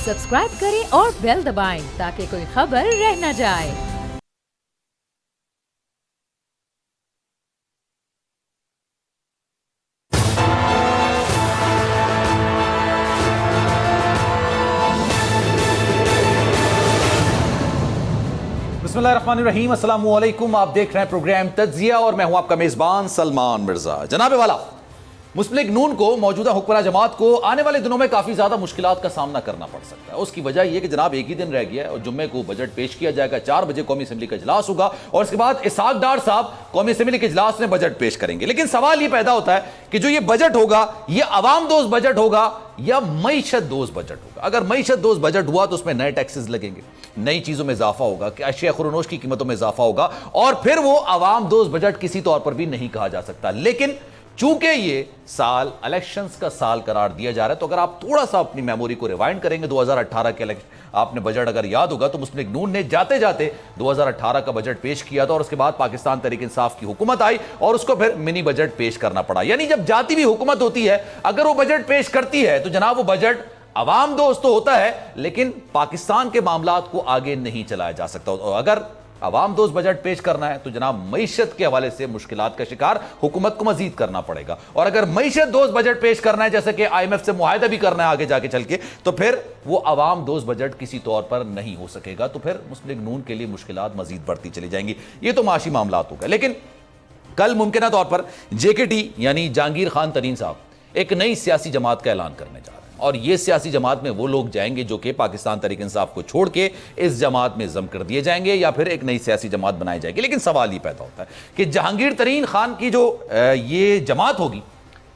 Subscribe करें और bell दबाएं ताकि कोई खबर रह न जाए। बिस्मिल्लाहिर्रहमानिर्रहीम, अस्सलाम वालेकुम। आप देख रहे हैं प्रोग्राम तज्जिया और मैं हूं आपका मेजबान सलमान मिर्जा। जनाब वाला, मुस्लिम लीग नून को मौजूदा हुक्मरान जमात को आने वाले दिनों में काफी ज्यादा मुश्किलात का सामना करना पड़ सकता है। उसकी वजह यह कि जनाब एक ही दिन रह गया है और जुम्मे को बजट पेश किया जाएगा। 4 बजे कौमी असेंबली का इजलास होगा और इसके बाद इसहाक डार साहब कौमी असेंबली के इजलास में बजट पेश करेंगे। लेकिन सवाल यह पैदा होता है कि जो ये बजट होगा ये अवाम दोस्त बजट होगा या मईशत दोस्त बजट होगा। अगर मईशत दोस्त बजट हुआ तो उसमें नए टैक्सेस लगेंगे, नई चीजों में इजाफा होगा, कि अशिया खुरनोश की कीमतों में इजाफा होगा और फिर वो अवाम दोस्त बजट किसी तौर पर भी नहीं कहा जा सकता। लेकिन चूंकि ये साल इलेक्शंस का साल करार दिया जा रहा है, तो अगर आप थोड़ा सा अपनी मेमोरी को रिवाइंड करेंगे 2018 के आपने बजट अगर याद होगा तो मुस्लिम लीग नून ने जाते जाते 2018 का बजट पेश किया था और उसके बाद पाकिस्तान तहरीक इंसाफ की हुकूमत आई और उसको फिर मिनी बजट पेश करना पड़ा। यानी जब जाती भी हुकूमत होती है, अगर वो बजट पेश करती है तो जनाब वो बजट अवाम दोस्त तो होता है लेकिन पाकिस्तान के मामलात को आगे नहीं चलाया जा सकता। और अगर अवाम दोस्त बजट पेश करना है तो जनाब मईशत के हवाले से मुश्किलात का शिकार हुकूमत को मजीद करना पड़ेगा। और अगर मईशत दोस्त बजट पेश करना है, जैसे कि IMF से मुआहदा भी करना है आगे जाके चल के, तो फिर वो अवाम दोस्त बजट किसी तौर पर नहीं हो सकेगा। तो फिर मुस्लिम लीग नून के लिए मुश्किलात मजीद बढ़ती चली जाएंगी। ये तो माशी मामलात होगा। लेकिन कल मुमकिन तौर पर JKT यानी जहांगीर खान तरीन साहब एक नई सियासी जमात का ऐलान करने जा रहे हैं और ये सियासी जमात में वो लोग जाएंगे जो कि पाकिस्तान तहरीक इंसाफ को छोड़ के इस जमात में जम कर दिए जाएंगे या फिर एक नई सियासी जमात बनाई जाएगी। लेकिन सवाल ये पैदा होता है कि जहांगीर तरीन खान की जो ये जमात होगी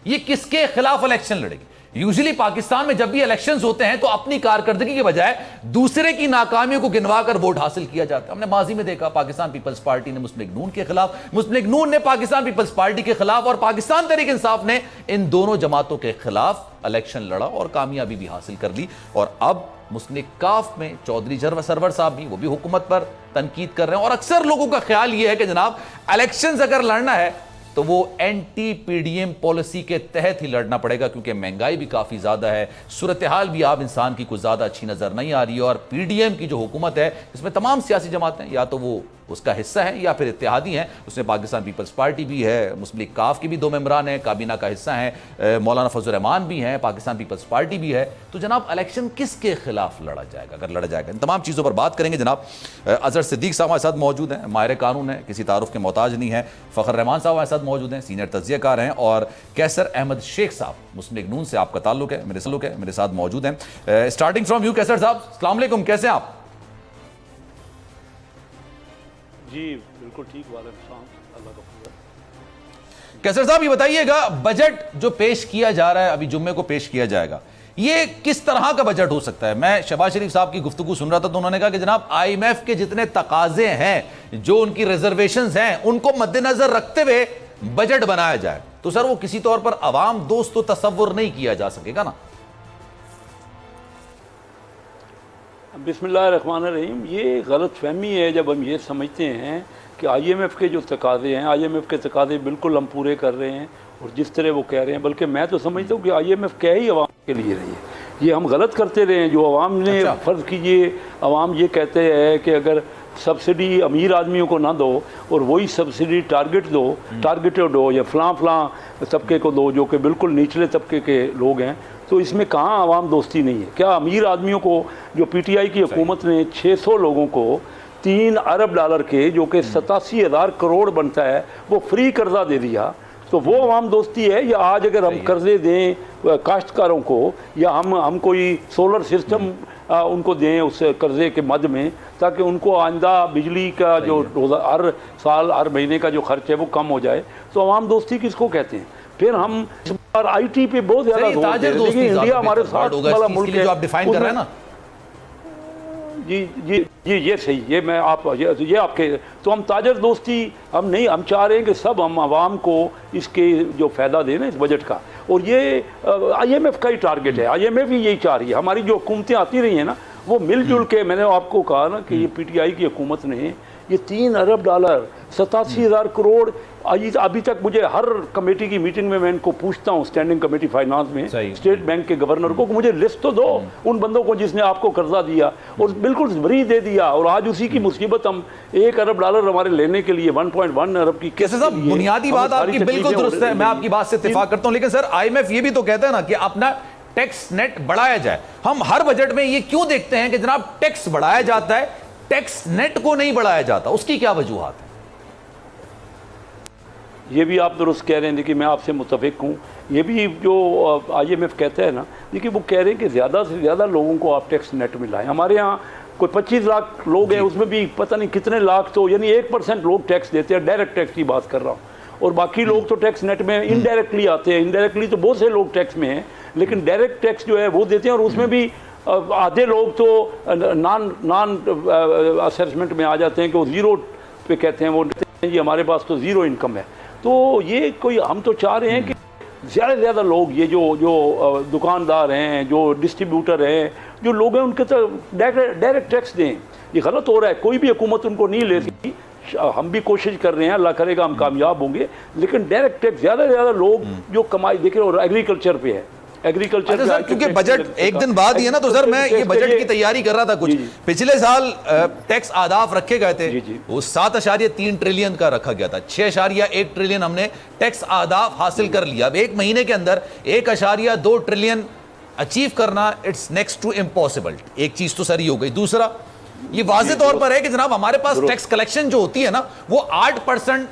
ये किसके खिलाफ इलेक्शन लड़ेगी। यूजुअली पाकिस्तान में जब भी इलेक्शंस होते हैं तो अपनी कारकर्दगी के बजाय दूसरे की नाकामियों को गिनवा कर वोट हासिल किया जाता है। हमने माजी में देखा, पाकिस्तान पीपल्स पार्टी ने मुस्लिम लीग नून के खिलाफ, मुस्लिम लीग नून ने पाकिस्तान पीपल्स पार्टी के खिलाफ और पाकिस्तान तहरीक इंसाफ ने इन दोनों जमातों के खिलाफ इलेक्शन लड़ा और कामयाबी भी हासिल कर ली। और अब मुस्लिम लीग काफ में चौधरी सरवर साहब भी, वो भी हुकूमत पर तनकीद कर रहे हैं। और अक्सर लोगों का ख्याल यह है कि जनाब इलेक्शन अगर लड़ना है तो वो एंटी PDM पॉलिसी के तहत ही लड़ना पड़ेगा, क्योंकि महंगाई भी काफी ज्यादा है, सूरत हाल भी आप इंसान की कुछ ज्यादा अच्छी नजर नहीं आ रही है। और PDM की जो हुकूमत है इसमें तमाम सियासी जमातें या तो वो उसका हिस्सा है या फिर इत्तेहादी हैं। उसमें पाकिस्तान पीपल्स पार्टी भी है, मुस्लिम लीग काफ की भी 2 मेंबरान हैं, काबीना का हिस्सा हैं, मौलाना फजल रहमान भी हैं, पाकिस्तान पीपल्स पार्टी भी है। तो जनाब इलेक्शन किसके खिलाफ लड़ा जाएगा अगर लड़ा जाएगा, इन तमाम चीज़ों पर बात करेंगे। जनाब अजहर सिद्दीक साहब हमारे साथ मौजूद हैं, माहिर कानून है, किसी तारुफ के मोहताज नहीं है। फ़खर रहमान साहब हमारे साथ मौजूद हैं, सीनियर तज्जियाकार हैं। और कैसर अहमद शेख साहब, मुस्लिम लीग नून से आपका ताल्लुक है, मेरे साथ मौजूद हैं। स्टार्टिंग फ्रॉम यू कैसर साहब, अस्सलाम वालेकुम, कैसे हैं आप? जी बिल्कुल ठीक, वालेकुम अल्लाह का शुक्र। कैसर साहब ये बताइएगा, बजट जो पेश किया जा रहा है, अभी जुम्मे को पेश किया जाएगा, ये किस तरह का बजट हो सकता है? मैं शहबाज शरीफ साहब की गुफ्तगू सुन रहा था तो उन्होंने कहा कि जनाब IMF के जितने तकाजे हैं, जो उनकी रिजर्वेशंस हैं, उनको मद्देनजर रखते हुए बजट बनाया जाए। तो सर वो किसी तौर पर अवाम दोस्त तो तसव्वुर नहीं किया जा सकेगा ना? बिस्मिल्लाहिर्रहमानिर्रहीम, ये गलत फहमी है जब हम ये समझते हैं कि IMF के जो तकाजे हैं, IMF के तकाजे बिल्कुल हम पूरे कर रहे हैं और जिस तरह वो कह रहे हैं, बल्कि मैं तो समझता हूँ कि IMF कह ही अवाम के लिए रही है। ये हम गलत करते रहे हैं। जो अवाम ने, फ़र्ज़ कीजिए अवाम ये कहते हैं कि अगर सब्सिडी अमीर आदमियों को ना दो और वही सब्सिडी टारगेटेड दो या फ़लाँ तबके को दो जो कि बिल्कुल निचले तबके के लोग हैं, तो इसमें कहाँ आवाम दोस्ती नहीं है? क्या अमीर आदमियों को, जो PTI की हुकूमत ने 600 लोगों को 3 अरब डॉलर के, जो कि 87,000 करोड़ बनता है, वो फ्री कर्जा दे दिया, तो वो आवाम दोस्ती है? या आज अगर हम कर्जे दें काश्तकारों को, या हम कोई सोलर सिस्टम उनको दें उस कर्जे के मद में, ताकि उनको आइंदा बिजली का जो हर साल हर महीने का जो खर्च है वो कम हो जाए, तो आवाम दोस्ती किसको कहते हैं? फिर हम IT पे बहुत ज्यादा जोर दे रहे हैं। इंडिया हमारे साथ वाला मुल्क है, आप डिफाइन कर रहे हैं ना। जी ये सही, ये मैं आप ये आपके, तो हम ताजर दोस्ती हम नहीं, हम चाह रहे हैं कि सब हम आवाम को इसके जो फ़ायदा दें ना इस बजट का। और ये IMF का ही टारगेट है, IMF ही यही चाह रही है। हमारी जो हुकूमतें आती रही हैं ना, वो मिलजुल के, मैंने आपको कहा ना कि ये PTI की हुकूमत ने ये 3 अरब डॉलर 87,000 करोड़। अभी तक मुझे हर कमेटी की मीटिंग में मैं इनको पूछता हूँ, स्टैंडिंग कमेटी फाइनेंस में, स्टेट बैंक के गवर्नर को, मुझे लिस्ट तो दो उन बंदों को जिसने आपको कर्जा दिया और बिल्कुल फ्री दे दिया, और आज उसी की मुसीबत हम 1 अरब डॉलर हमारे लेने के लिए 1.1 अरब की। कैसे साहब, बुनियादी बात आपकी बिल्कुल दुरुस्त है, मैं आपकी बात से इत्तेफाक करता हूं, लेकिन सर IMF ये भी तो कहता है ना कि अपना टैक्स नेट बढ़ाया जाए। हम हर बजट में ये क्यों देखते हैं कि जनाब टैक्स बढ़ाया जाता है, टैक्स नेट को नहीं बढ़ाया जाता, उसकी क्या वजूहात है? ये भी आप दुरुस्त कह रहे हैं, देखिए मैं आपसे मुतफिक हूँ। ये भी जो IMF कहता है ना, देखिए वो कह रहे हैं कि ज़्यादा से ज़्यादा लोगों को आप टैक्स नेट में लाएं। हमारे यहाँ कोई 25 लाख लोग हैं, उसमें भी पता नहीं कितने लाख, तो यानी 1% लोग टैक्स देते हैं, डायरेक्ट टैक्स की बात कर रहा हूँ, और बाकी लोग तो टैक्स नेट में इनडायरेक्टली आते हैं। इनडायरेक्टली तो बहुत से लोग टैक्स में हैं, लेकिन डायरेक्ट टैक्स जो है वो देते हैं, और उसमें भी आधे लोग तो नॉन असेसमेंट में आ जाते हैं कि वो ज़ीरो पे कहते हैं, वो जी हमारे पास तो ज़ीरो इनकम है। तो ये कोई, हम तो चाह रहे हैं कि ज़्यादा से ज़्यादा लोग, ये जो दुकानदार हैं, जो डिस्ट्रीब्यूटर हैं, जो लोग हैं, उनके तो डायरेक्ट टैक्स दें। ये गलत हो रहा है, कोई भी हुकूमत उनको नहीं लेती। हम भी कोशिश कर रहे हैं, अल्लाह करेगा हम कामयाब होंगे, लेकिन डायरेक्ट टैक्स ज़्यादा से ज़्यादा लोग जो कमाई देखें, और एग्रीकल्चर पे है, एग्रीकल्चर। सर क्योंकि बजट एक दिन बाद ही है ना, तो सर मैं ये बजट की तैयारी कर रहा था कुछ, पिछले साल टैक्स आदाफ रखे गए थे, वो 7.3 ट्रिलियन का रखा गया था, 6.1 ट्रिलियन हमने टैक्स आदाफ हासिल कर लिया। अब एक महीने के अंदर 1.2 ट्रिलियन अचीव करना, इट्स नेक्स्ट टू इम्पॉसिबल। एक चीज तो सर ये हो गई। दूसरा, ये वाज़े तौर पर है कि जनाब हमारे पास टैक्स कलेक्शन जो होती है ना, वो 8%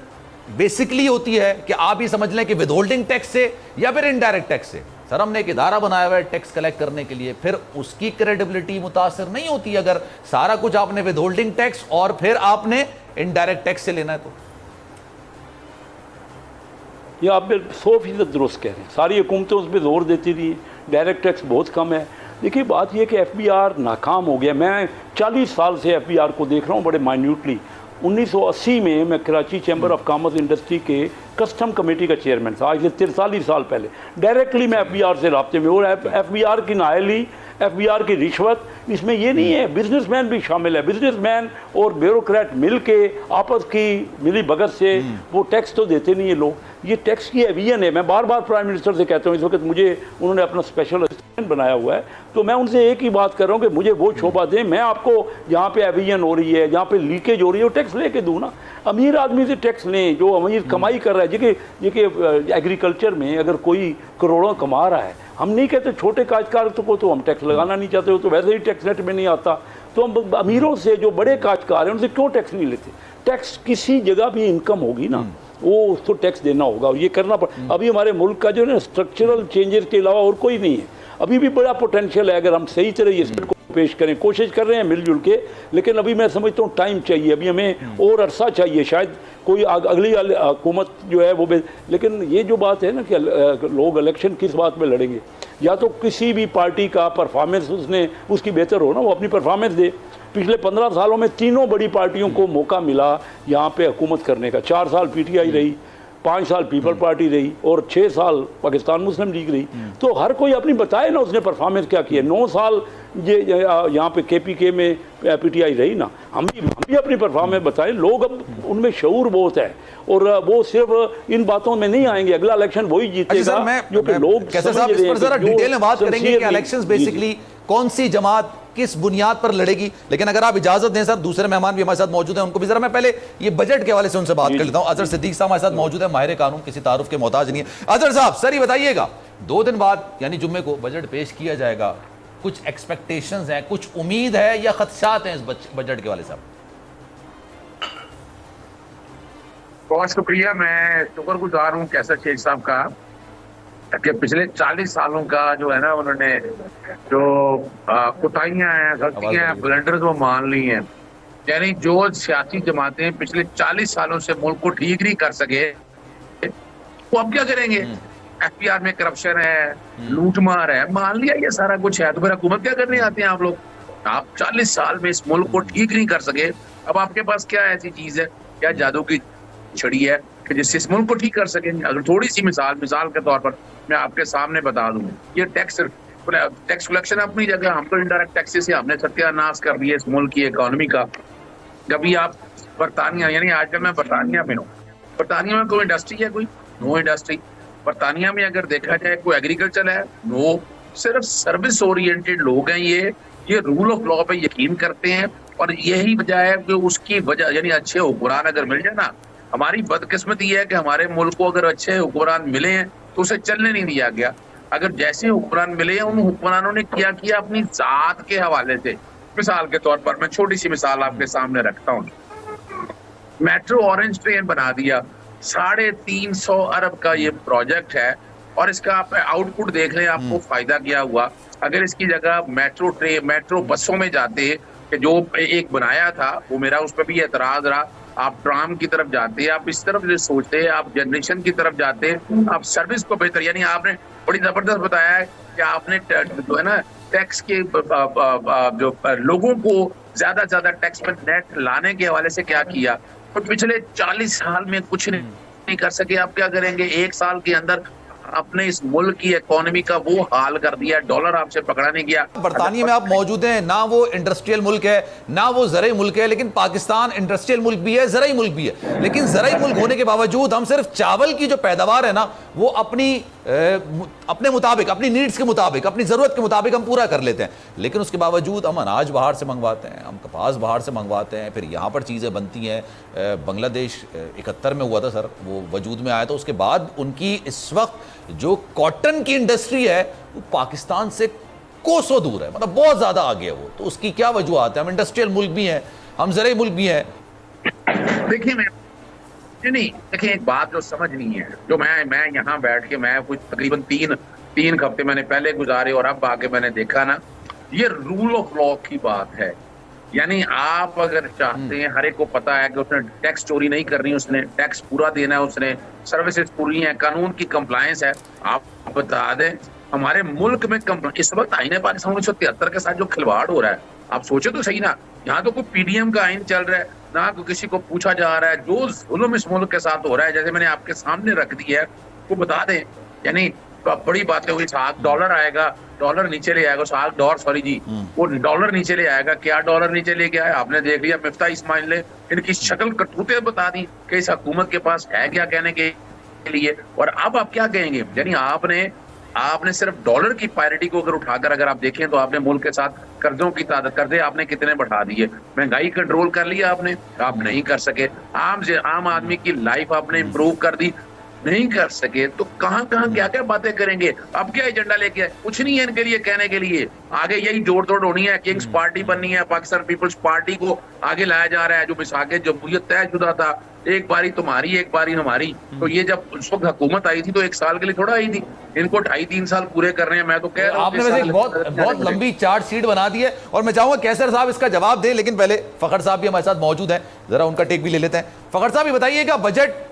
बेसिकली होती है, कि आप ये समझ लें कि विदहोल्डिंग टैक्स से या फिर इनडायरेक्ट टैक्स से। सर हमने एक इदारा बनाया हुआ है टैक्स कलेक्ट करने के लिए, फिर उसकी क्रेडिबिलिटी मुतासर नहीं होती अगर सारा कुछ आपने विदहोल्डिंग टैक्स और फिर आपने इनडायरेक्ट टैक्स से लेना है तो। ये आप 100% दुरुस्त कह रहे हैं, सारी हुकूमतें उस पर जोर देती रही, डायरेक्ट टैक्स बहुत कम है। देखिए बात यह कि FBR नाकाम हो गया। मैं 40 साल से FBR को देख रहा हूँ बड़े माइन्यूटली। 1980 में मैं Karachi chamber of commerce industry के कस्टम कमेटी का चेयरमैन था, आज से 43 साल पहले। डायरेक्टली मैं FBR से राब्ते में, और FBR की नाअहली, FBR की रिश्वत, इसमें ये नहीं है, बिजनेसमैन भी शामिल है। बिजनेसमैन और ब्यूरोक्रेट मिल के आपस की मिली भगत से वो टैक्स तो देते नहीं है लोग। ये टैक्स की एविजन है। मैं बार बार प्राइम मिनिस्टर से कहता हूँ, इस वक्त मुझे उन्होंने अपना स्पेशल असिस्टेंट बनाया हुआ है, तो मैं उनसे एक ही बात कर रहा हूँ कि मुझे वो शोभा दें, मैं आपको जहाँ पे एविजन हो रही है, जहाँ पे लीकेज हो रही है, वो टैक्स लेके दूँ ना। अमीर आदमी से टैक्स लें, जो अमीर कमाई कर रहा है। देखिए एग्रीकल्चर में अगर कोई करोड़ों कमा रहा है, हम नहीं कहते छोटे काश्तकार को तो हम टैक्स लगाना नहीं चाहते, हो तो वैसे ही टैक्स नेट में नहीं आता, तो हम अमीरों से, जो बड़े काश्तकार हैं, उनसे क्यों टैक्स नहीं लेते? टैक्स किसी जगह भी इनकम होगी ना, वो उसको टैक्स देना होगा, और ये करना अभी हमारे मुल्क का जो है ना, स्ट्रक्चरल चेंजेस के अलावा और कोई नहीं है। अभी भी बड़ा पोटेंशियल है, अगर हम सही तरह ये को पेश करें, कोशिश कर रहे हैं मिलजुल के, लेकिन अभी मैं समझता हूँ टाइम चाहिए, अभी हमें और अरसा चाहिए, शायद कोई अगली हुकूमत जो है वो लेकिन ये जो बात है ना कि लोग इलेक्शन किस बात में लड़ेंगे, या तो किसी भी पार्टी का परफॉर्मेंस उसकी बेहतर हो ना, वो अपनी परफॉर्मेंस दे। पिछले 15 सालों में तीनों बड़ी पार्टियों को मौका मिला यहाँ पे हुकूमत करने का। 4 साल PTI रही, 5 साल पीपल पार्टी रही, और 6 साल पाकिस्तान मुस्लिम लीग रही। तो हर कोई अपनी बताए ना उसने परफॉर्मेंस क्या किया। 9 साल ये यहाँ पे KPK में PTI रही ना, हम भी अपनी परफॉर्मेंस बताएं। लोग अब उनमें शऊर बहुत है, और वो सिर्फ इन बातों में नहीं आएंगे। अगला इलेक्शन वही जीतेगा जो कि लोग कैसे साहब इस पर जरा डिटेल में बात करेंगे कि इलेक्शंस बेसिकली कौन सी जमात किस बुनियाद पर लड़ेगी। लेकिन अगर आप इजाजत दें सर, दूसरे मेहमान भी हमारे साथ मौजूद हैं, उनको भी जरा मैं पहले ये बजट के हवाले से उनसे बात कर लेता हूं। अजहर सिद्दीक साहब हमारे साथ मौजूद है, माहिर कानून, किसी तारुफ के मोहताज नहीं है। अजहर साहब, सर ये बताइएगा, 2 दिन बाद यानी जुम्मे को बजट पेश किया जाएगा, कुछ एक्सपेक्टेशंस हैं, कुछ उम्मीद है या खदशात हैं इस बजट के वाले साहब? बहुत शुक्रिया, मैं शुक्रगुजार हूँ कैसर शेख साहब का कि पिछले 40 सालों का जो है ना, उन्होंने जो कोताहियां हैं, गलतियां हैं, ब्लंडर्स वो मान ली हैं। यानी जो सियासी जमातें पिछले 40 सालों से मुल्क को ठीक नहीं कर सके, वो अब क्या करेंगे? FBR में करप्शन है, लूटमार है, मान लिया ये सारा कुछ है, तो फिर हुकूमत क्या करने आते हैं आप लोग? आप 40 साल में इस मुल्क को ठीक नहीं कर सके, अब आपके पास क्या ऐसी चीज है, क्या जादू की छड़ी है कि जिससे इस मुल्क को ठीक कर सकेंगे? अगर थोड़ी सी मिसाल के तौर पर मैं आपके सामने बता दूं, ये टैक्स कलेक्शन अपनी जगह, हम तो इनडायरेक्ट टैक्सेस से हमने सत्यानाश कर दिया इस मुल्क की इकोनॉमी का। कभी आप बरतानिया, यानी आजकल मैं बरतानिया में हूँ, बरतानिया में कोई इंडस्ट्री है? कोई नो इंडस्ट्री। बरतानिया में अगर देखा जाए कोई एग्रीकल्चर है? नो। सिर्फ सर्विस ओरिएंटेड लोग हैं। ये रूल ऑफ लॉ पे यकीन करते हैं, और यही वजह है कि उसकी वजह, यानी अच्छे हुक्मरान अगर मिल जाए ना, हमारी बदकिस्मती है कि हमारे मुल्क को अगर अच्छे हुक्मरान मिले हैं तो उसे चलने नहीं दिया गया। अगर जैसे हुक्मरान मिले हैं, उन हुक्मरानों ने क्या किया अपनी जात के हवाले से। मिसाल के तौर पर मैं छोटी सी मिसाल आपके सामने रखता हूँ, मेट्रो ऑरेंज ट्रेन बना दिया, 350 अरब का ये प्रोजेक्ट है, और इसका आप आउटपुट देख लें, आपको फायदा क्या हुआ। अगर इसकी जगह मेट्रो बसों में जाते कि जो एक बनाया था वो, मेरा उस पर भी एतराज रहा, आप ट्राम की तरफ जाते, आप इस तरफ जो सोचते, आप जनरेशन की तरफ जाते, आप सर्विस को बेहतर, यानी आपने बड़ी जबरदस्त बताया है कि आपने जो है ना टैक्स के जो लोगों को ज्यादा टैक्स पर नेट लाने के हवाले से क्या किया। तो पिछले 40 साल में कुछ नहीं कर सके, आप क्या करेंगे? 1 साल के अंदर अपने इस मुल्क की इकोनॉमी का वो हाल कर दिया, डॉलर आपसे पकड़ा नहीं गया। बरतानिया में आप मौजूद हैं, ना वो इंडस्ट्रियल मुल्क है ना वो ज़रई मुल्क है, लेकिन पाकिस्तान इंडस्ट्रियल मुल्क भी है, ज़रई मुल्क भी है। लेकिन ज़रई मुल्क होने के बावजूद हम सिर्फ चावल की जो पैदावार है ना, वो अपने मुताबिक, अपनी नीड्स के मुताबिक, अपनी ज़रूरत के मुताबिक हम पूरा कर लेते हैं। लेकिन उसके बावजूद हम अनाज बाहर से मंगवाते हैं, हम कपास बाहर से मंगवाते हैं, फिर यहाँ पर चीज़ें बनती हैं। बांग्लादेश 71 में हुआ था सर, वो वजूद में आया था, उसके बाद उनकी इस वक्त जो कॉटन की इंडस्ट्री है वो पाकिस्तान से कोसों दूर है, मतलब बहुत ज्यादा आगे है वो। तो उसकी क्या वजूहत है? हम इंडस्ट्रियल मुल्क भी हैं, हम ज़रई मुल्क भी हैं। देखिए एक बात जो समझ नहीं है, जो मैं यहाँ बैठ के मैं कुछ तकरीबन तीन हफ्ते मैंने पहले गुजारे और अब आके मैंने देखा ना, ये रूल ऑफ लॉ की बात है। यानी आप अगर चाहते हैं, हर एक को पता है कि उसने टैक्स चोरी नहीं करनी, उसने टैक्स पूरा देना है, उसने सर्विसेज पूरी है, कानून की कंप्लायंस है। आप बता दें हमारे मुल्क में इस वक्त आईन पाकिस्तान 1973 के साथ जो खिलवाड़ हो रहा है, आप सोचे तो सही ना। यहाँ तो कोई पीडीएम का आइन चल रहा है, ना कोई किसी को पूछा जा रहा है। जो जुल्म इस मुल्क के साथ हो रहा है, जैसे मैंने आपके सामने रख दिया है, वो बता दें। यानी बड़ी बातें हुई, $7 आएगा, डॉलर नीचे ले आएगा, वो डॉलर नीचे ले आएगा। क्या डॉलर नीचे ले गया है? आपने देख लिया, मिफ्ता इस्माइल ने इनकी शक्ल करतूतें बता दी कि इस हुकूमत के पास है क्या कहने के लिए। और अब आप क्या कहेंगे? यानी आपने सिर्फ डॉलर की पैरिटी को अगर उठाकर अगर आप देखें तो आपने मुल्क के साथ कर्जे आपने कितने बढ़ा दिए, महंगाई कंट्रोल कर लिया आपने, आप नहीं कर सके। आम आदमी की लाइफ आपने इंप्रूव कर दी, नहीं कर सके। तो कहां क्या क्या बातें करेंगे? अब क्या एजेंडा लेके आए? कुछ नहीं है इनके लिए कहने के लिए। आगे यही जोड़ तोड़ होनी है, किंग्स पार्टी बननी है, पाकिस्तान पीपल्स पार्टी को आगे लाया जा रहा है, जो मिसाके जमहूरियत तयशुदा था, एक बारी तुम्हारी एक बारी हमारी। तो ये जब उस वक्त हुकूमत आई थी तो 1 साल के लिए थोड़ा आई थी, इनको 2.5-3 साल पूरे कर रहे हैं। मैं तो कह रहा हूं आपने वैसे बहुत लंबी चार्ट शीट बना दी है, और मैं चाहूंगा कैसर साहब इसका जवाब दें, लेकिन पहले फखर साहब भी हमारे साथ मौजूद हैं, जरा उनका टेक भी ले लेते हैं। फखर साहब, ये बताइएगा, बजट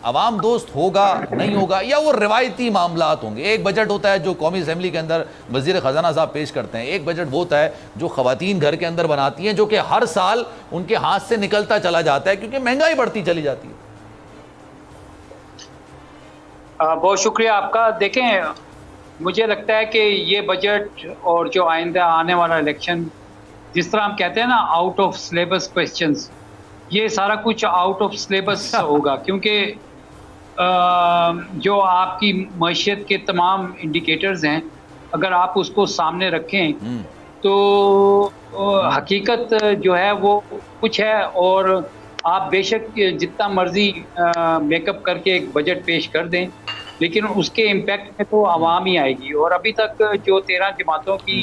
अवाम दोस्त होगा नहीं होगा, या वो रिवायती मामलात होंगे? एक बजट होता है जो कौमी असेंबली के अंदर वजीर खजाना साहब पेश करते हैं, एक बजट वो होता है जो खवातीन घर के अंदर बनाती हैं, जो कि हर साल उनके हाथ से निकलता चला जाता है क्योंकि महंगाई बढ़ती चली जाती है। बहुत शुक्रिया आपका। देखें, मुझे लगता है कि ये बजट और जो आइंदा आने वाला इलेक्शन, जिस तरह हम कहते हैं ना आउट ऑफ सिलेबस क्वेश्चंस, ये सारा कुछ आउट ऑफ सिलेबस होगा, क्योंकि जो आपकी मईशत के तमाम इंडिकेटर्स हैं, अगर आप उसको सामने रखें तो हकीकत जो है वो कुछ है। और आप बेशक जितना मर्जी मेकअप करके एक बजट पेश कर दें, लेकिन उसके इम्पैक्ट में तो आवाम ही आएगी। और अभी तक जो 13 जमातों की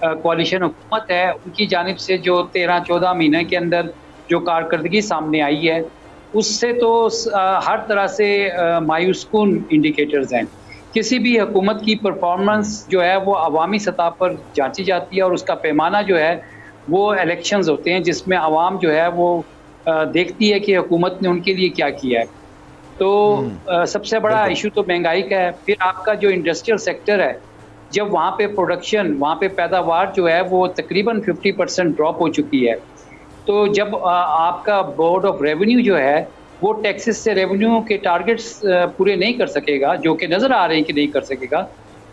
कोalition हुकूमत है, उनकी जानिब से जो 13-14 महीने के अंदर जो कारकर्दगी सामने आई है, उससे तो हर तरह से मायूसकुन इंडिकेटर्स हैं। किसी भी हुकूमत की परफॉर्मेंस जो है वो अवामी सतह पर जांची जाती है, और उसका पैमाना जो है वो इलेक्शंस होते हैं, जिसमें आवाम जो है वो देखती है कि हुकूमत ने उनके लिए क्या किया है। तो सबसे बड़ा इशू तो महंगाई का है। फिर आपका जो इंडस्ट्रियल सेक्टर है, जब वहाँ पे प्रोडक्शन, वहाँ पे पैदावार जो है वो तकरीबन 50% ड्रॉप हो चुकी है, तो जब आपका बोर्ड ऑफ रेवेन्यू जो है वो टैक्सेस से रेवेन्यू के टारगेट्स पूरे नहीं कर सकेगा, जो कि नज़र आ रहे हैं कि नहीं कर सकेगा,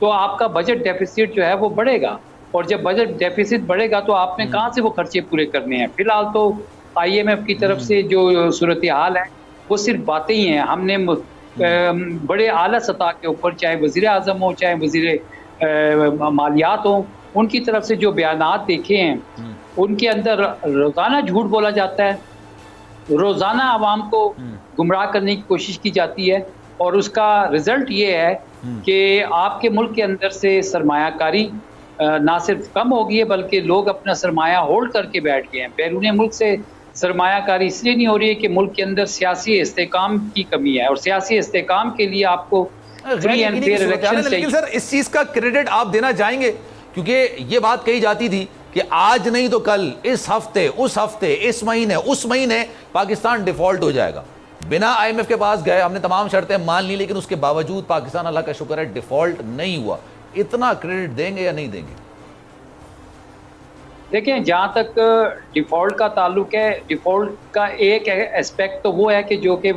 तो आपका बजट डेफिसिट जो है वो बढ़ेगा। और जब बजट डेफिसिट बढ़ेगा तो आपने कहाँ से वो खर्चे पूरे करने हैं? फिलहाल तो IMF की तरफ से जो सूरत हाल है वो सिर्फ बातें ही हैं। हमने बड़े आला सतह के ऊपर, चाहे वज़ीर आज़म हो, चाहे वज़ीर मालियात हो, उनकी तरफ से जो बयानात देखे हैं उनके अंदर रोज़ाना झूठ बोला जाता है, रोज़ाना आवाम को गुमराह करने की कोशिश की जाती है, और उसका रिज़ल्ट ये है कि आपके मुल्क के अंदर से सरमायाकारी ना सिर्फ कम हो गई है बल्कि लोग अपना सरमाया होल्ड करके बैठ गए हैं। बैरून मुल्क से सरमायाकारी इसलिए नहीं हो रही है कि मुल्क के अंदर सियासी इस्तेकाम की कमी है, और सियासी इस्तेकाम के लिए आपको फ्री एंड फेयर इलेक्शन चाहिए। लेकिन सर इस चीज का क्रेडिट आप देना चाहेंगे, क्योंकि ये बात कही जाती थी कि आज नहीं तो कल, इस हफ्ते, उस हफ्ते, इस महीने, उस महीने पाकिस्तान डिफॉल्ट हो जाएगा। बिना IMF के पास गए हमने तमाम शर्तें मान ली, लेकिन उसके बावजूद पाकिस्तान, अल्लाह का शुक्र है, डिफॉल्ट नहीं हुआ। इतना क्रेडिट देंगे या नहीं देंगे? देखें, जहाँ तक डिफ़ॉल्ट का ताल्लुक है, डिफ़ॉल्ट का एक एस्पेक्ट तो वो है कि जो कि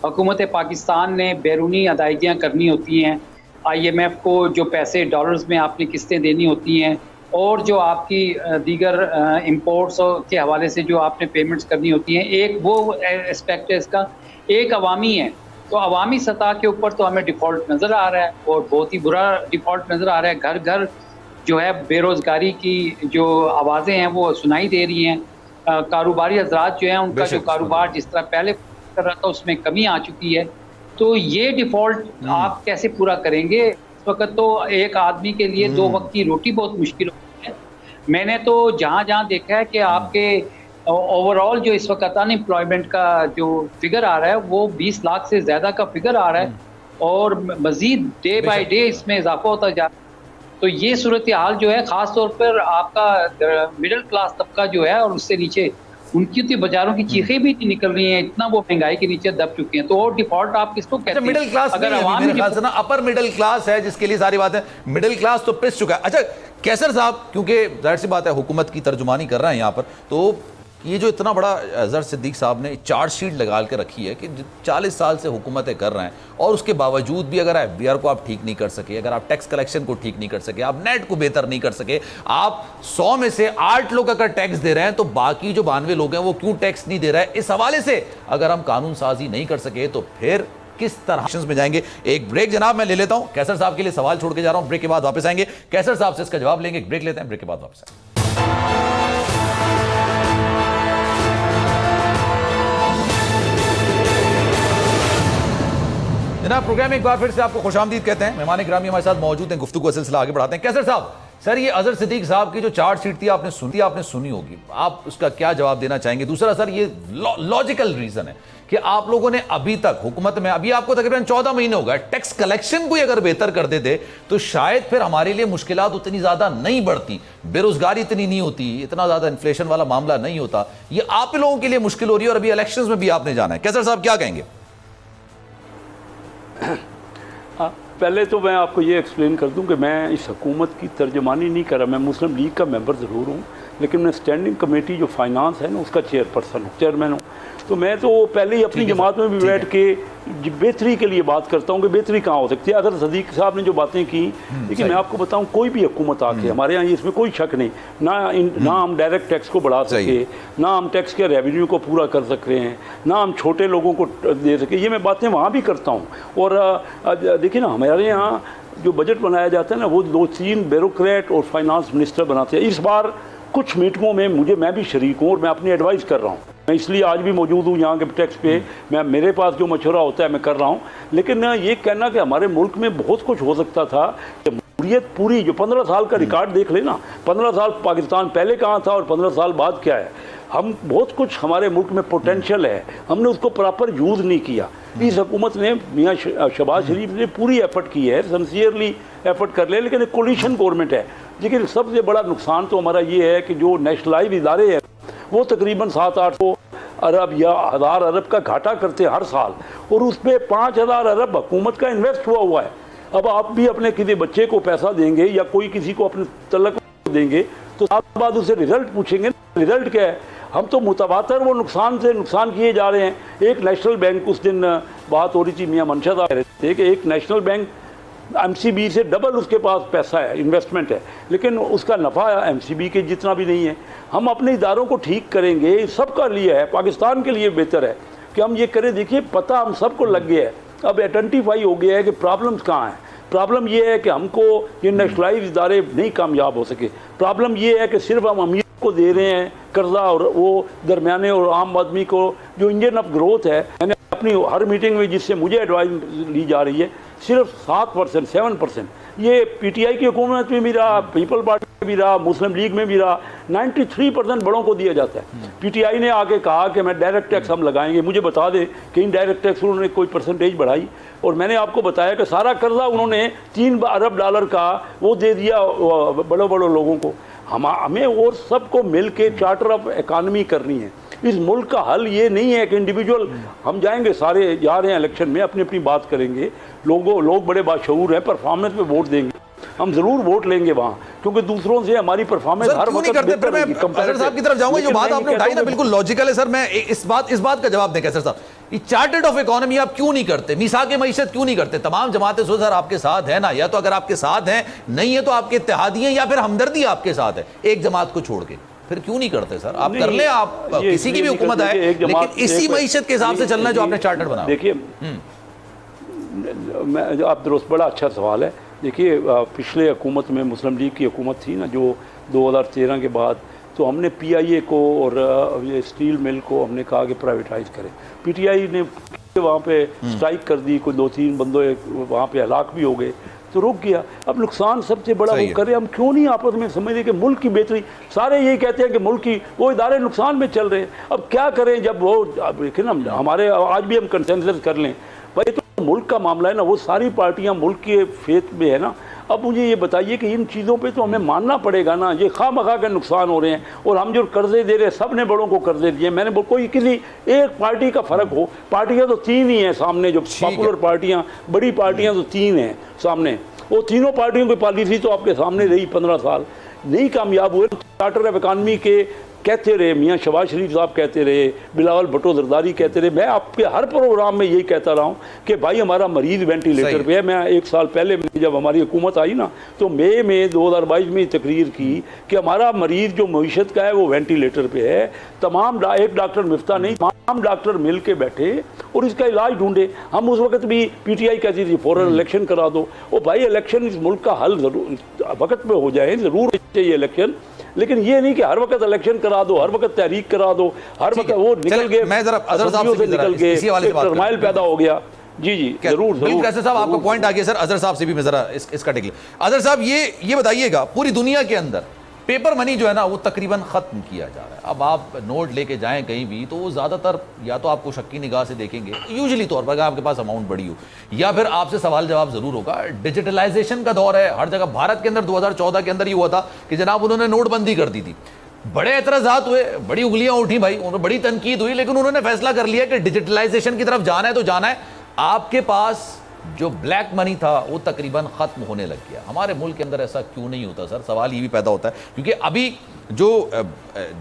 हुकूमत पाकिस्तान ने बैरूनी अदायगियाँ करनी होती हैं, IMF को जो पैसे डॉलर्स में आपने किस्तें देनी होती हैं, और जो आपकी दीगर इंपोर्ट्स के हवाले से जो आपने पेमेंट्स करनी होती हैं, एक वो एस्पेक्ट है इसका। एक अवामी है, तो अवामी सतह के ऊपर तो हमें डिफ़ॉल्ट नज़र आ रहा है, और बहुत ही बुरा डिफ़ॉल्ट नज़र आ रहा है। घर घर जो है बेरोज़गारी की जो आवाज़ें हैं वो सुनाई दे रही हैं। कारोबारी हजरात जो हैं उनका जो कारोबार जिस तरह पहले कर रहा था उसमें कमी आ चुकी है। तो ये डिफ़ॉल्ट आप कैसे पूरा करेंगे? इस वक्त तो एक आदमी के लिए 2 वक्त की रोटी बहुत मुश्किल होती है। मैंने तो जहाँ जहाँ देखा है कि आपके ओवरऑल जो इस वक्त अनएम्प्लॉयमेंट का जो फिगर आ रहा है वो 20 लाख से ज़्यादा का फिगर आ रहा है, और मज़ीद डे बाय डे इसमें इजाफा होता जा रहा है। तो ये सूरत हाल जो है, ख़ास तौर पर आपका मिडिल क्लास तबका जो है और उससे नीचे, उनकी तो बाजारों की चीखें भी नहीं निकल रही हैं, इतना वो महंगाई के नीचे दब चुके हैं। तो और डिफॉल्ट आप किसको कहते हैं? मिडिल क्लास अगर मेरे ख्याल से ना अपर मिडिल क्लास है जिसके लिए सारी बात है, मिडिल क्लास तो पिस चुका है। अच्छा कैसर साहब, क्योंकि जाहिर सी बात है हुकूमत की तर्जुमानी कर रहे हैं यहाँ पर, तो ये जो इतना बड़ा अजहर सिद्दीक साहब ने चार्जशीट लगा के रखी है कि 40 साल से हुकूमतें कर रहे हैं, और उसके बावजूद भी अगर FBR को आप ठीक नहीं कर सके, अगर आप टैक्स कलेक्शन को ठीक नहीं कर सके, आप नेट को बेहतर नहीं कर सके, आप 100 में से 8 लोग अगर टैक्स दे रहे हैं तो बाकी जो 92 लोग हैं वो क्यों टैक्स नहीं दे रहे हैं? इस हवाले से अगर हम कानून साजी नहीं कर सके तो फिर किस तरह में जाएंगे? एक ब्रेक जनाब मैं ले लेता हूं, कैसर साहब के लिए सवाल छोड़ के जा रहा हूं, ब्रेक के बाद वापस आएंगे, कैसर साहब से इसका जवाब लेंगे। ब्रेक लेते हैं, ब्रेक के बाद वापस आएंगे। जनाब प्रोग्राम एक बार फिर से आपको खुशामदीद कहते हैं। मेहमान ग्रामी हमारे साथ मौजूद हैं, गुफ्तगू का सिलसिला आगे बढ़ाते हैं। कैसर साहब, सर ये अजहर सिद्दीक साहब की जो चार्जशीट थी आपने सुनी होगी, आप उसका क्या जवाब देना चाहेंगे? दूसरा सर, ये लॉजिकल रीजन है कि आप लोगों ने अभी तक हुकूमत में, अभी आपको तकरीबन 14 महीने हो गए, टैक्स कलेक्शन को अगर बेहतर कर देते तो शायद फिर हमारे लिए मुश्किलात उतनी ज्यादा नहीं बढ़ती, बेरोजगारी इतनी नहीं होती, इतना ज्यादा इन्फ्लेशन वाला मामला नहीं होता। ये आप लोगों के लिए मुश्किल हो रही है, और अभी इलेक्शंस में भी आपने जाना है। कैसर साहब क्या कहेंगे? पहले तो मैं आपको ये एक्सप्लेन कर दूं कि मैं इस हुकूमत की तर्जमानी नहीं कर रहा। मैं मुस्लिम लीग का मेंबर ज़रूर हूँ, लेकिन मैं स्टैंडिंग कमेटी जो फाइनेंस है ना उसका चेयरमैन हूँ। तो मैं तो पहले ही अपनी जमात में भी बैठ के बेहतरी के लिए बात करता हूँ कि बेहतरी कहाँ हो सकती है। अगर सदीक साहब ने जो बातें की, लेकिन मैं आपको बताऊँ कोई भी हुकूमत आके, हमारे यहाँ इसमें कोई शक नहीं, ना हम डायरेक्ट टैक्स को बढ़ा सके, ना हम टैक्स के रेवेन्यू को पूरा कर सक रहे हैं, ना हम छोटे लोगों को दे सके। ये मैं बातें वहाँ भी करता हूँ। और देखिए ना, हमारे यहाँ जो बजट बनाया जाता है ना वो 2-3 ब्यूरोक्रेट और फाइनेंस मिनिस्टर बनाते हैं। इस बार कुछ मीटिंगों में मैं भी शरीक हूँ और मैं अपनी एडवाइस कर रहा हूँ। मैं इसलिए आज भी मौजूद हूँ यहाँ के टैक्स पे, मेरे पास जो मशवरा होता है मैं कर रहा हूँ। लेकिन ये कहना कि हमारे मुल्क में बहुत कुछ हो सकता था, जमहूरियत पूरी जो 15 साल का रिकॉर्ड देख लेना, 15 साल पाकिस्तान पहले कहाँ था और 15 साल बाद क्या है। हम बहुत कुछ हमारे मुल्क में पोटेंशियल है, हमने उसको प्रॉपर यूज़ नहीं किया। इस हुकूमत ने, मियाँ शहबाज शरीफ ने पूरी एफर्ट की है, सिंसियरली एफर्ट कर ले, लेकिन एक कोलिशन गवर्नमेंट है। लेकिन सबसे बड़ा नुकसान तो हमारा ये है कि जो नेशनलाइज इदारे हैं वो तकरीबन 700-800 अरब या 1000 अरब का घाटा करते हैं हर साल, और उस पर 5000 अरब हुकूमत का इन्वेस्ट हुआ है। अब आप भी अपने किसी बच्चे को पैसा देंगे या कोई किसी को अपने तलक देंगे तो साल बाद उससे रिजल्ट पूछेंगे, रिजल्ट क्या है? हम तो मुतवातर वो नुकसान से नुकसान किए जा रहे हैं। एक नेशनल बैंक, उस दिन बात हो रही थी, मियाँ मनशा साहब कह रहे थे कि एक नेशनल बैंक MCB से डबल उसके पास पैसा है, इन्वेस्टमेंट है, लेकिन उसका नफ़ा MCB के जितना भी नहीं है। हम अपने इदारों को ठीक करेंगे, सबका लिए है, पाकिस्तान के लिए बेहतर है कि हम ये करें। देखिए पता हम सबको लग गया है, अब आइडेंटिफाई हो गया है कि प्रॉब्लम्स कहाँ हैं। प्रॉब्लम ये है कि हमको ये नेशनलाइज इदारे नहीं कामयाब हो सके। प्रॉब्लम ये है कि सिर्फ हम अमीर को दे रहे हैं कर्जा, और वो दरमियाने और आम आदमी को जो इंजन ऑफ ग्रोथ है, मैंने अपनी हर मीटिंग में जिससे मुझे एडवाइस ली जा रही है, सिर्फ 7%, 7% ये PTI की हुकूमत में भी रहा, पीपल पार्टी में भी रहा, मुस्लिम लीग में भी रहा, 93% बड़ों को दिया जाता है। PTI ने आके कहा कि मैं डायरेक्ट टैक्स हम लगाएंगे, मुझे बता दें कि इनडायरेक्ट टैक्स उन्होंने कोई परसेंटेज बढ़ाई, और मैंने आपको बताया कि सारा कर्जा उन्होंने $3 अरब का वो दे दिया बड़े बड़े लोगों को। हमें और सबको मिल के चार्टर ऑफ इकानमी करनी है। इस मुल्क का हल ये नहीं है कि इंडिविजुअल हम जाएंगे, सारे जा रहे हैं इलेक्शन में, अपनी अपनी बात करेंगे, लोग बड़े बाशऊर हैं, परफॉर्मेंस पे वोट देंगे, हम जरूर वोट लेंगे वहाँ, क्योंकि दूसरों से हमारी परफॉर्मेंस हर वक्त करते। मैं कैसर साहब की तरफ जाऊंगा, जो बात आपने उठाई ना बिल्कुल लॉजिकल है सर। मैं इस बात का जवाब दें कैसर साहब, ये चार्टर्ड ऑफ इकोनॉमी आप क्यों नहीं करते, मिसाक मईशत क्यों नहीं करते? तमाम जमातें सर आपके साथ है ना, या तो अगर आपके साथ हैं, नहीं है तो आपके इत्तेहादी हैं, या फिर हमदर्दी आपके साथ है, एक जमात को छोड़ के, फिर क्यों नहीं करते सर? आप कर लें, आप किसी की भी हुकूमत आए, लेकिन इसी मईशत के हिसाब से चलना है जो आपने चार्टर बना। देखिए आप दुरुस्त, बड़ा अच्छा सवाल है। देखिए पिछले हुकूमत में मुस्लिम लीग की हुकूमत थी ना, जो 2013 के बाद, तो हमने PIA को और ये स्टील मिल को हमने कहा कि प्राइवेटाइज करें। PTI ने वहाँ पे स्ट्राइक कर दी, कोई 2-3 बंदे वहाँ पे हलाक भी हो गए, तो रुक गया। अब नुकसान सबसे बड़ा वो करे, हम क्यों नहीं आपस में समझते कि मुल्क की बेहतरी, सारे यही कहते हैं कि मुल्क की वो इदारे नुकसान में चल रहे हैं। अब क्या करें जब वो देखिए ना, हमारे आज भी हम कंसेंसस कर लें भाई, तो मुल्क का मामला है ना, वो सारी पार्टियां मुल्क के फेत में है ना। अब मुझे ये बताइए कि इन चीज़ों पे तो हमें मानना पड़ेगा ना, ये खामखा के नुकसान हो रहे हैं, और हम जो कर्जे दे रहे हैं, सब ने बड़ों को कर्जे दिए। मैंने कोई किसी एक पार्टी का फ़र्क हो, पार्टियां तो 3 ही हैं सामने, जो पॉपुलर पार्टियां, बड़ी पार्टियां तो 3 हैं सामने, वो तीनों पार्टियों की पॉलिसी तो आपके सामने रही 15 साल, नहीं कामयाब हुए। चार्टर ऑफ इकानमी के कहते रहे, मियाँ शहबाज शरीफ साहब कहते रहे, बिलावल भुट्टो जरदारी कहते रहे, मैं आपके हर प्रोग्राम में यही कहता रहा हूँ कि भाई हमारा मरीज वेंटिलेटर पे है। मैं 1 साल पहले जब हमारी हुकूमत आई ना, तो मई में 2022 में तकरीर की कि हमारा मरीज जो मईशत का है वो वेंटिलेटर पे है। तमाम एक डॉक्टर मिफ्ता नहीं, तमाम डॉक्टर मिल के बैठे और इसका इलाज ढूंढे। हम उस वक्त भी PTI कहती थी फौरन इलेक्शन करा दो। ओ भाई, इलेक्शन इस मुल्क का हल जरूर वक्त में हो जाए, ज़रूर चाहिए इलेक्शन, लेकिन ये नहीं कि हर वक्त इलेक्शन करा दो, हर वक्त तहरीक करा दो, हर वक्त वो निकल गए, मैं जरा अजहर साहब से निकल गए, टर्माइल पैदा हो गया। जी जरूर जरूर। कैसर साहब आपका पॉइंट आ गया सर, अजहर साहब से भी मैं जरा इसका टेक लिया। अजहर साहब ये बताइएगा, पूरी दुनिया के अंदर पेपर मनी जो है ना वो तकरीबन खत्म किया जा रहा है। अब आप नोट लेके जाएं कहीं भी तो वो ज़्यादातर या तो आपको शक्की निगाह से देखेंगे, यूजुअली तौर पर अगर आपके पास अमाउंट बड़ी हो, या फिर आपसे सवाल जवाब जरूर होगा। डिजिटलाइजेशन का दौर है हर जगह। भारत के अंदर 2014 के अंदर ये हुआ था कि जनाब उन्होंने नोटबंदी कर दी थी, बड़े एतराज़ात हुए, बड़ी उंगलियां उठी भाई, उन्होंने बड़ी तनकीद हुई, लेकिन उन्होंने फैसला कर लिया कि डिजिटलाइजेशन की तरफ जाना है तो जाना है। आपके पास जो ब्लैक मनी था वो तकरीबन खत्म होने लग गया। हमारे मुल्क के अंदर ऐसा क्यों नहीं होता सर? सवाल ये भी पैदा होता है क्योंकि अभी जो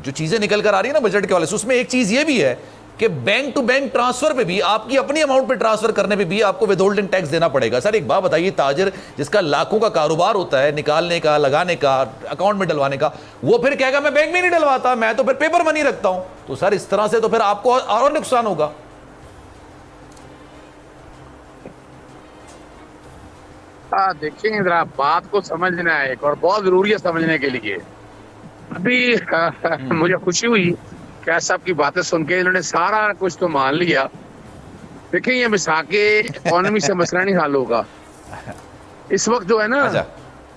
चीजें निकल कर आ रही है ना बजट के हवाले से, उसमें एक चीज ये भी है कि बैंक टू बैंक ट्रांसफर पे भी, आपकी अपनी अमाउंट पे ट्रांसफर करने पे भी आपको विदहोल्डिंग टैक्स देना पड़ेगा। सर एक बात बताइए, ताजिर जिसका लाखों का कारोबार होता है, निकालने का, लगाने का, अकाउंट में डलवाने का, वो फिर कहेगा मैं बैंक में नहीं डलवाता, मैं तो फिर पेपर मनी रखता हूं। तो सर इस तरह से तो फिर आपको और नुकसान होगा। देखिए जरा बात को समझना है एक, और बहुत जरूरी है समझने के लिए। अभी मुझे खुशी हुई कैसर साहब की बातें सुन के, इन्होंने सारा कुछ तो मान लिया। देखिए ये मिसाके इकोनॉमी से मसला नहीं हल होगा। इस वक्त जो है ना,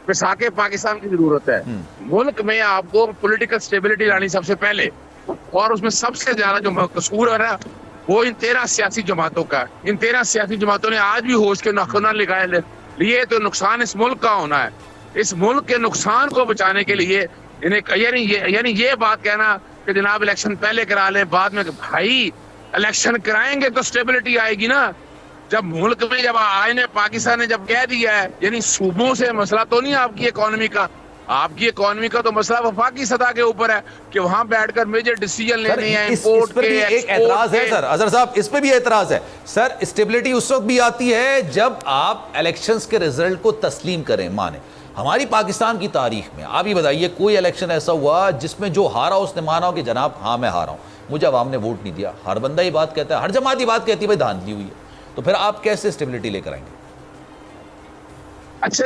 मिसाके पाकिस्तान की जरूरत है। मुल्क में आपको पॉलिटिकल स्टेबिलिटी लानी सबसे पहले, और उसमें सबसे ज्यादा जो कसूर है ना वो इन 13 सियासी जमातों का। इन 13 सियासी जमातों ने आज भी होश के नाखून लगाए लिए, तो नुकसान इस मुल्क का होना है। इस मुल्क के नुकसान को बचाने के लिए इन्हें यानी ये बात कहना कि जनाब इलेक्शन पहले करा लें बाद में, भाई इलेक्शन कराएंगे तो स्टेबिलिटी आएगी ना। जब मुल्क में जब आईने पाकिस्तान ने जब कह दिया है, यानी सूबों से मसला तो नहीं आपकी इकोनॉमी का, आपकी इकोनॉमी का तो मसला वफाकी सतह के ऊपर है कि वहां बैठकर मेजर डिसीजन सर, लेने हैं, इस इंपोर्ट पर के, भी एक एक्सपोर्ट एतराज है के। सर, अजहर साहब, इस पे भी एतराज है सर। स्टेबिलिटी उस वक्त भी आती है जब आप इलेक्शंस के रिजल्ट को तस्लीम करें, माने। हमारी पाकिस्तान की तारीख में आप ये बताइए कोई इलेक्शन ऐसा हुआ जिसमें जो हारा उसने माना हो कि जनाब हाँ मैं हारा हूं, मुझे अवाम ने वोट नहीं दिया। हर बंदा ये बात कहता है, हर जमात ये बात कहती है भाई धांधली हुई है। तो फिर आप कैसे स्टेबिलिटी लेकर आएंगे? अच्छा,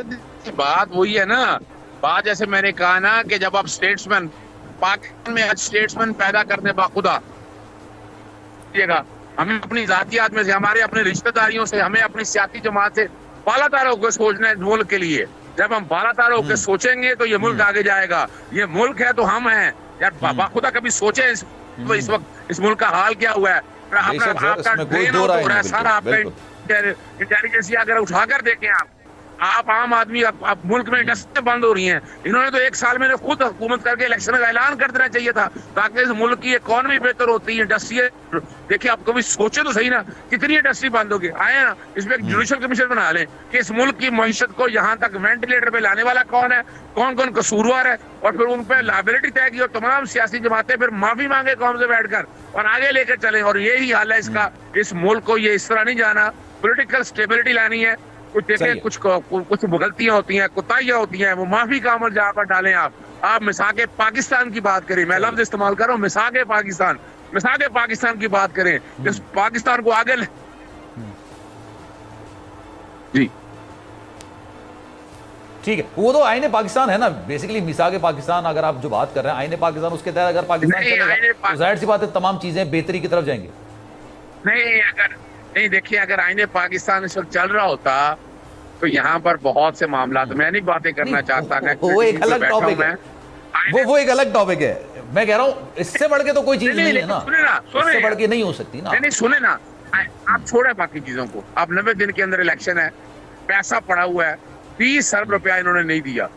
बात वही है ना, बात जैसे मैंने कहा ना कि जब आप स्टेट्समैन, पाकिस्तान में आज स्टेट्समैन पैदा करने बाखुदा, हमें अपनी जातियात में से, हमारे अपने रिश्तेदारियों से, हमें अपनी सियासी जमात से बालातार होकर सोचना है मुल्क के लिए। जब हम बालातार होकर सोचेंगे तो ये मुल्क आगे जाएगा। ये मुल्क है तो हम हैं यार, बाखुदा कभी सोचे इस वक्त इस मुल्क का हाल क्या हुआ है। आपका ड्रेन आउट हो रहा है सारा, आपका इंटेलिजेंस अगर उठाकर देखें आप आम आदमी, आप मुल्क में इंडस्ट्री बंद हो रही हैं। इन्होंने तो एक साल में खुद हुकूमत करके इलेक्शन का ऐलान कर देना चाहिए था ताकि इस मुल्क की इकोनॉमी बेहतर होती है। इंडस्ट्री देखिए, आप कभी सोचे तो सही ना, कितनी इंडस्ट्री बंद होगी। आए ना, इसमें एक जुडिशल कमीशन बना लें कि इस मुल्क की मईशत को यहाँ तक वेंटिलेटर पे लाने वाला कौन है, कौन कौन कसूरवार है, और फिर उन पर लायबिलिटी तय की और तमाम सियासी जमातें फिर माफी मांगे कौम से बैठकर और आगे लेकर चले। और यही हाल है इसका। इस मुल्क को ये इस तरह नहीं जाना, पॉलिटिकल स्टेबिलिटी लानी है। कुछ देखें, कुछ गलतियां होती हैं, कोताहियां होती हैं, वो माफी का अमल जहाँ पर डालें। आप मिसाके पाकिस्तान की बात करें, मैं लफ्ज इस्तेमाल कर रहा हूँ, मिसाके पाकिस्तान की बात करें, इस पाकिस्तान को आगे जी ठीक है, वो तो आईने पाकिस्तान है ना, बेसिकली मिसाके पाकिस्तान अगर आप जो बात कर रहे हैं, आईने पाकिस्तान, उसके तहत अगर पाकिस्तान चलेगा तो जाहिर सी बात है तमाम चीजें बेहतरी की तरफ जाएंगी। नहीं देखिए, अगर आईने पाकिस्तान इस वक्त चल रहा होता तो यहाँ पर बहुत से मामला, तो मैं नहीं बातें करना चाहता, वो एक अलग टॉपिक है, वो एक अलग टॉपिक है। मैं कह रहा हूँ इससे बढ़ के तो कोई चीज नहीं है ना, इससे बढ़ के नहीं हो सकती ना। नहीं सुने ना, आप छोड़े बाकी चीजों को। अब 90 दिन के अंदर इलेक्शन है, पैसा पड़ा हुआ है, 30 अरब रुपया इन्होंने नहीं दिया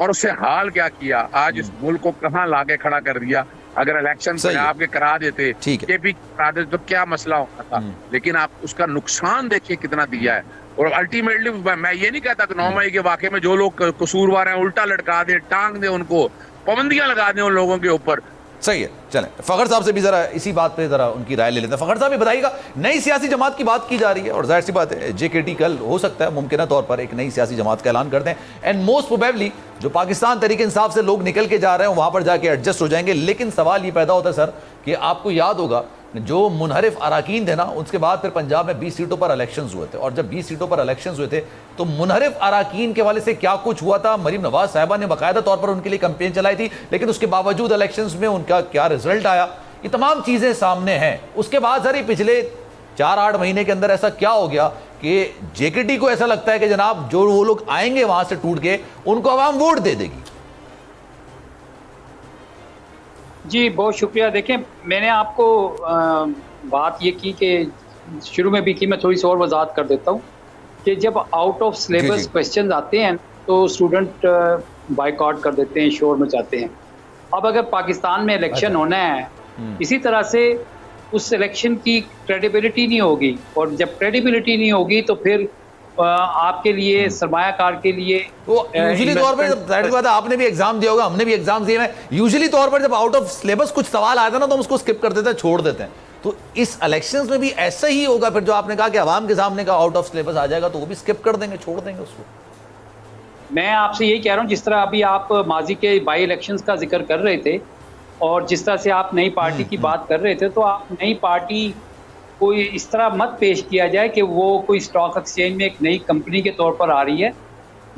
और उससे हाल क्या किया, आज इस मुल्क को कहाँ लाके खड़ा कर दिया। अगर इलेक्शन पंजाब के करा देते, केपी करा देते तो क्या मसला होता था, लेकिन आप उसका नुकसान देखिए कितना दिया है। और अल्टीमेटली मैं ये नहीं कहता कि 9 मई के वाकये में जो लोग कसूरवार हैं उल्टा लटका दे, टांग दे, उनको पाबंदियां लगा दें उन लोगों के ऊपर। सही है, चलें फखर साहब से भी जरा इसी बात पे जरा उनकी राय ले लेते हैं। फखर साहब ये बताइएगा, नई सियासी जमात की बात की जा रही है और जाहिर सी बात है जेकेटी कल हो सकता है मुमकिन तौर पर एक नई सियासी जमात का ऐलान कर दें, एंड मोस्ट प्रोबेबली जो पाकिस्तान तरीके इंसाफ से लोग निकल के जा रहे हैं वहां पर जाके एडजस्ट हो जाएंगे। लेकिन सवाल ये पैदा होता है सर कि आपको याद होगा जो मुनहरिफ अराकीन थे ना, उसके बाद फिर पंजाब में 20 सीटों पर इलेक्शंस हुए थे, और जब 20 सीटों पर इलेक्शंस हुए थे तो मुनहरिफ अराकीन के वाले से क्या कुछ हुआ था। मरीम नवाज साहिबा ने बाकायदा तौर पर उनके लिए कैंपेन चलाई थी, लेकिन उसके बावजूद इलेक्शंस में उनका क्या रिजल्ट आया, ये तमाम चीजें सामने हैं। उसके बाद सर पिछले 4-8 महीने के अंदर ऐसा क्या हो गया कि जेकेटी को ऐसा लगता है कि जनाब जो वो लोग आएंगे वहां से टूट के उनको आवाम वोट दे देगी। जी बहुत शुक्रिया। देखें, मैंने आपको बात ये की कि शुरू में भी की, मैं थोड़ी सी और वजाहत कर देता हूँ कि जब आउट ऑफ सिलेबस क्वेश्चन आते हैं तो स्टूडेंट बाइकआउट कर देते हैं, शोर मचाते हैं। अब अगर पाकिस्तान में इलेक्शन होना है, इसी तरह से उस इलेक्शन की क्रेडिबिलिटी नहीं होगी, और जब क्रेडिबिलिटी नहीं होगी तो फिर आपके लिए, सरमायाकार के लिए, तो यूजुअली तौर पर जाहिर बात है आपने भी एग्जाम दिया होगा, हमने भी एग्जाम दिए हैं, यूजुअली तौर पर जब आउट ऑफ सिलेबस कुछ सवाल आता है ना तो हम उसको स्किप कर देते हैं, छोड़ देते हैं। तो इस इलेक्शंस में भी ऐसा ही होगा फिर, जो आपने कहा कि आवाम के सामने का आउट ऑफ सिलेबस आ जाएगा तो वो भी स्किप कर देंगे, छोड़ देंगे उसको। मैं आपसे यही कह रहा हूँ, जिस तरह अभी आप माजी के बाई इलेक्शंस का जिक्र कर रहे थे और जिस तरह से आप नई पार्टी की बात कर रहे थे, तो आप नई पार्टी कोई इस तरह मत पेश किया जाए कि वो कोई स्टॉक एक्सचेंज में एक नई कंपनी के तौर पर आ रही है।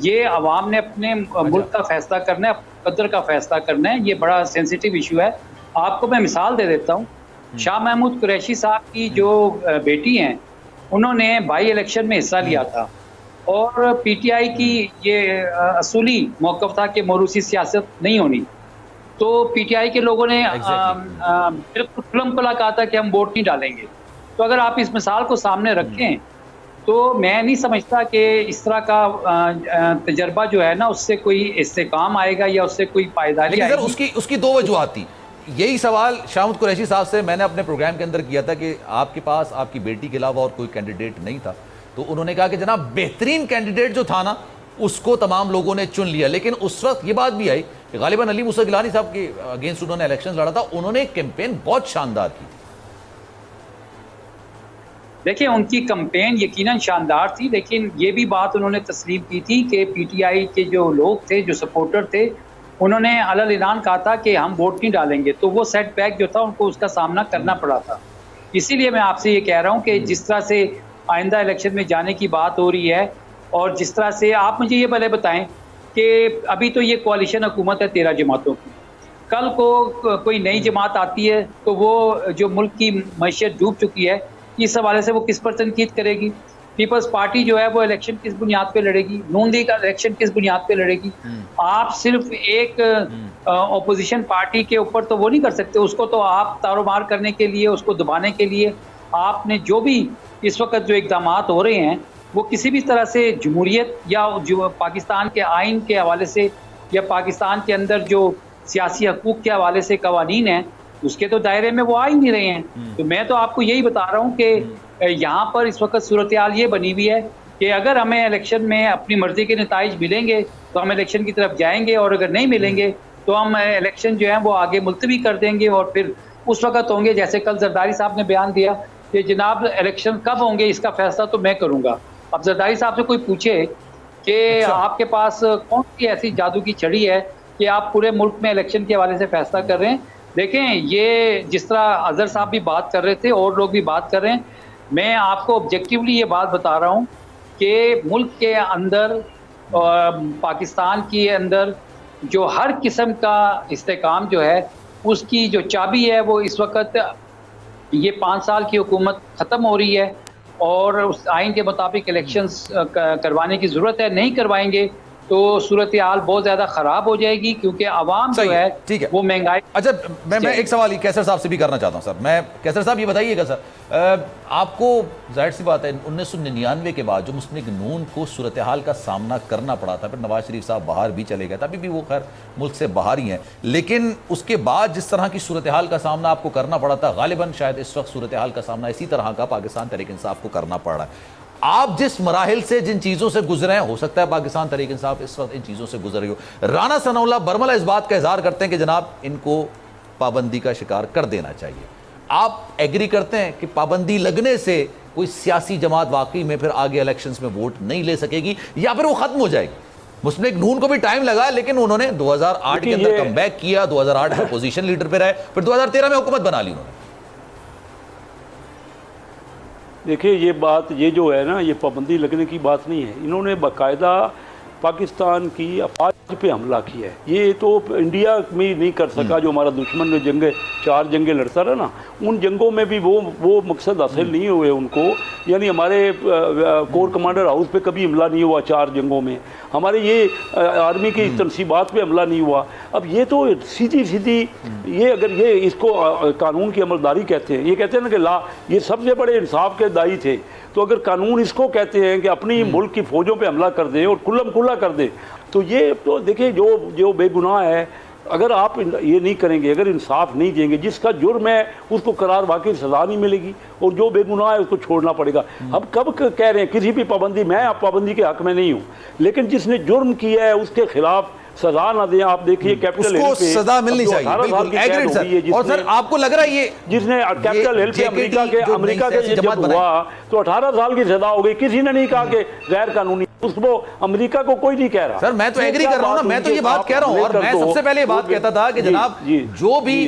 ये अवाम ने अपने मुल्क का फैसला करना है, कदर का फैसला करना है, ये बड़ा सेंसिटिव इशू है। आपको मैं मिसाल दे देता हूँ, शाह महमूद कुरैशी साहब की जो बेटी हैं, उन्होंने बाई इलेक्शन में हिस्सा लिया था और पीटीआई की ये असूली मौक़िफ़ था कि मौरूसी सियासत नहीं होनी, तो पीटीआई के लोगों ने बिल्कुल खुल्लम-खुल्ला कहा था कि हम वोट नहीं डालेंगे। तो अगर आप इस मिसाल को सामने रखें तो मैं नहीं समझता कि इस तरह का तजर्बा जो है ना उससे कोई इस्तेकाम आएगा या उससे कोई पायदारी आएगी। उसकी दो वजूहात थी। यही सवाल शाह महमूद कुरैशी साहब से मैंने अपने प्रोग्राम के अंदर किया था कि आपके पास आपकी बेटी के अलावा और कोई कैंडिडेट नहीं था, तो उन्होंने कहा कि जनाब बेहतरीन कैंडिडेट जो था ना उसको तमाम लोगों ने चुन लिया। लेकिन उस वक्त ये बात भी आई कि गालिबन अली मूसा गिलानी साहब के अगेंस्ट उन्होंने इलेक्शन लड़ा था, उन्होंने कैंपेन बहुत शानदार की थी। देखिए, उनकी कैंपेन यकीनन शानदार थी, लेकिन ये भी बात उन्होंने तस्लीम की थी कि पीटीआई के जो लोग थे, जो सपोर्टर थे, उन्होंने अलग ऐलान कहा था कि हम वोट नहीं डालेंगे, तो वो सेटबैक जो था उनको उसका सामना करना पड़ा था। इसीलिए मैं आपसे ये कह रहा हूँ कि जिस तरह से आइंदा इलेक्शन में जाने की बात हो रही है, और जिस तरह से आप मुझे ये पहले बताएं कि अभी तो ये कोalition हुकूमत है 13 जमातों की, कल को कोई नई जमात आती है तो वो जो मुल्क की मईशत डूब चुकी है, इस हवाले से वो किस पर तनकीद करेगी? पीपल्स पार्टी जो है वो इलेक्शन किस बुनियाद पे लड़ेगी? नून लीग का इलेक्शन किस बुनियाद पे लड़ेगी? आप सिर्फ एक ऑपोजिशन पार्टी के ऊपर तो वो नहीं कर सकते, उसको तो आप तारोमार करने के लिए, उसको दबाने के लिए आपने जो भी इस वक्त जो इकदाम हो रहे हैं वो किसी भी तरह से जमहूरियत या जो पाकिस्तान के आइन के हवाले से या पाकिस्तान के अंदर जो सियासी हकूक़ के हवाले से कवानीन हैं उसके तो दायरे में वो आ ही नहीं रहे हैं। तो मैं तो आपको यही बता रहा हूँ कि यहाँ पर इस वक्त सूरत हाल ये बनी हुई है कि अगर हमें इलेक्शन में अपनी मर्जी के नताइज मिलेंगे तो हम इलेक्शन की तरफ जाएंगे, और अगर नहीं मिलेंगे तो हम इलेक्शन जो है वो आगे मुलतवी कर देंगे, और फिर उस वक्त होंगे जैसे कल जरदारी साहब ने बयान दिया कि जनाब इलेक्शन कब होंगे इसका फैसला तो मैं करूँगा। अब जरदारी साहब से कोई पूछे कि आपके पास कौन सी ऐसी जादू की छड़ी है कि आप पूरे मुल्क में इलेक्शन के हवाले से फैसला कर रहे हैं? देखें, ये जिस तरह अजहर साहब भी बात कर रहे थे और लोग भी बात कर रहे हैं, मैं आपको ऑब्जेक्टिवली ये बात बता रहा हूँ कि मुल्क के अंदर पाकिस्तान के अंदर जो हर किस्म का इस्तेकाम जो है उसकी जो चाबी है वो इस वक्त ये 5 साल की हुकूमत ख़त्म हो रही है, और उस आइन के मुताबिक इलेक्शंस करवाने की ज़रूरत है। नहीं करवाएंगे तो सूरत हाल बहुत ज़्यादा ख़राब हो जाएगी, क्योंकि आवाम जो है ठीक है वो महंगाई। अच्छा, मैं एक सवाल ही कैसर साहब से भी करना चाहता हूं सर। मैं कैसर साहब ये बताइएगा सर, आपको जाहिर सी बात है 1999 के बाद जो मुस्लिम लीग नून को सूरत हाल का सामना करना पड़ा था, फिर नवाज शरीफ साहब बाहर भी चले गए थे, अभी भी वो खैर मुल्क से बाहर ही हैं, लेकिन उसके बाद जिस तरह की सूरत हाल का सामना आपको करना पड़ा था, गालिबन शायद इस वक्त सूरत हाल का सामना इसी तरह का पाकिस्तान तहरीक इंसाफ को करना पड़ रहा है। आप जिस मराहिल से जिन चीज़ों से गुजरे हैं, हो सकता है पाकिस्तान तहरीक इंसाफ इस वक्त इन चीज़ों से गुजर रही हो। राना सनाउल्लाह बरमला इस बात का इजहार करते हैं कि जनाब इनको पाबंदी का शिकार कर देना चाहिए। आप एग्री करते हैं कि पाबंदी लगने से कोई सियासी जमात वाकई में फिर आगे इलेक्शंस में वोट नहीं ले सकेगी, या फिर वो खत्म हो जाएगी? मुस्लिम लीग नून को भी टाइम लगा, लेकिन उन्होंने 2008 के अंदर कम बैक किया, 2008 में अपोजिशन लीडर पे रहे, फिर 2013 में हुकूमत बना ली उन्होंने। देखिए, ये बात ये जो है ना, ये पाबंदी लगने की बात नहीं है। इन्होंने बाकायदा पाकिस्तान की अफवाज पे हमला किया है। ये तो इंडिया में नहीं कर सका, जो हमारा दुश्मन ने जंगे 4 जंगें लड़ता रहा ना, उन जंगों में भी वो मकसद हासिल नहीं हुए उनको। यानी हमारे कोर कमांडर हाउस पे कभी हमला नहीं हुआ 4 जंगों में, हमारे ये आर्मी की तनसीबात पे हमला नहीं हुआ। अब ये तो सीधी ये अगर ये इसको कानून की अमलदारी कहते हैं, ये कहते हैं ना कि ला, ये सबसे बड़े इंसाफ के दाई थे, तो अगर कानून इसको कहते हैं कि अपनी मुल्क की फ़ौजों पे हमला कर दे और कुल्लम कुल्ला कर दे, तो ये तो देखिए जो बेगुनाह है, अगर आप ये नहीं करेंगे, अगर इंसाफ नहीं देंगे, जिसका जुर्म है उसको करार वाकई सज़ा नहीं मिलेगी, और जो बेगुनाह है उसको छोड़ना पड़ेगा। हम कब कह रहे हैं किसी भी पाबंदी, मैं आप पाबंदी के हक में नहीं हूँ, लेकिन जिसने जुर्म किया है उसके खिलाफ सजा ना दें। आप देखिए कैपिटल हिल पे सजा मिलनी चाहिए, बिल्कुल एग्रीड सर। और सर आपको लग रहा है ये जिसने कैपिटल हिल पे अमेरिका के जब हुआ तो 18 साल की सजा हो गई, किसी ने नहीं कहा कि गैर कानूनी, उसको अमेरिका को कोई नहीं कह रहा। सर मैं तो एग्री कर रहा हूं ना, मैं तो ये बात कह रहा हूं, और मैं सबसे पहले ये बात कहता था कि जनाब जो भी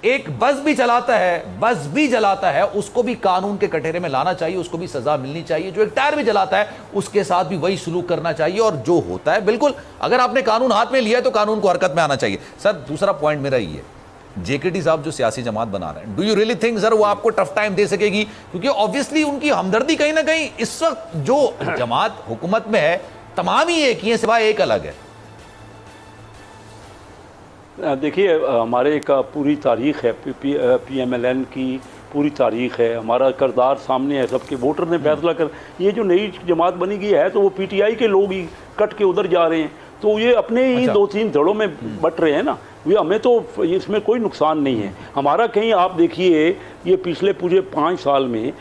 एक बस भी जलाता है उसको भी कानून के कटघरे में लाना चाहिए, उसको भी सजा मिलनी चाहिए। जो एक टायर भी जलाता है उसके साथ भी वही सलूक करना चाहिए, और जो होता है बिल्कुल अगर आपने कानून हाथ में लिया है तो कानून को हरकत में आना चाहिए। सर दूसरा पॉइंट मेरा ये है, जेकेटी साहब जो सियासी जमात बना रहे हैं, do you really think sir वो आपको टफ टाइम दे सकेगी? क्योंकि ऑब्वियसली उनकी हमदर्दी कहीं ना कहीं इस वक्त जो जमात हुकूमत में है तमाम ही एक ही है, सिवाय एक अलग है। देखिए, हमारे एक पूरी तारीख़ है, PMLN की पूरी तारीख़ है, हमारा किरदार सामने है, सबके वोटर ने फैसला कर, ये जो नई जमात बनी गई है तो वो PTI के लोग ही कट के उधर जा रहे हैं, तो ये अपने ही 2-3 धड़ों में बट रहे हैं ना, ये हमें तो इसमें कोई नुकसान नहीं है हमारा। कहीं आप देखिए, ये पिछले पूरे 5 साल में